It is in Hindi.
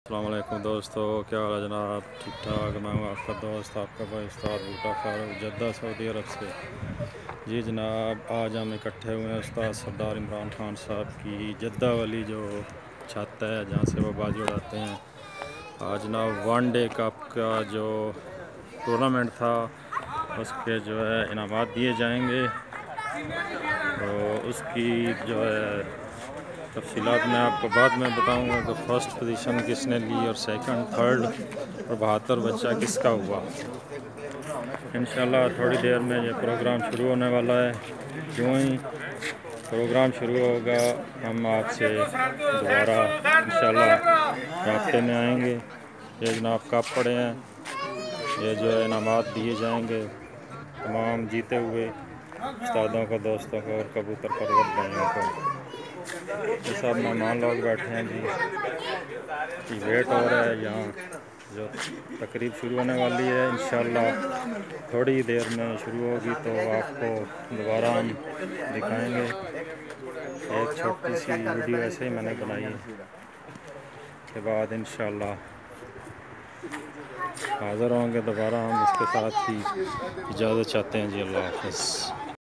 अस्सलाम वालेकुम दोस्तों, क्या हाल है जनाब? ठीक ठाक। मैं हूँ आपका दोस्त, आपका भाई उस्ताद बूटा फारूक, जद्दा सऊदी अरब से। जी जनाब, आज हम इकट्ठे हुए हैं उस्ताद सरदार इमरान खान साहब की जद्दा वाली जो छत है जहाँ से वो बाजी उड़ाते हैं। आज जनाब वन डे कप का जो टूर्नामेंट था उसके जो है इनामात दिए जाएंगे, तो उसकी जो है तफसीलात मैं आपको बाद में बताऊंगा कि फ़र्स्ट पोजीशन किसने ली और सेकंड, थर्ड और 72 बच्चा किसका हुआ। इंशाल्लाह थोड़ी देर में ये प्रोग्राम शुरू होने वाला है। यूँ ही प्रोग्राम शुरू होगा हम आपसे दोबारा इंशाल्लाह राब्ते में आएंगे। ये जनाब कप पड़े हैं, ये जो है इनामात दिए जाएंगे तमाम जीते हुए उस्तादों को, दोस्तों को और कबूतर परवर भाइयों को। ये सब मेहमान लोग बैठे हैं जी, वेट हो रहा है यहाँ जो तकरीब शुरू होने वाली है। इंशाल्लाह थोड़ी देर में शुरू होगी तो आपको दोबारा हम दिखाएंगे। एक छोटी सी वीडियो ऐसे ही मैंने बनाई है, के बाद इंशाल्लाह हाज़िर होंगे दोबारा हम। इसके साथ ही इजाज़त चाहते हैं जी, अल्लाह हाफ़िज़।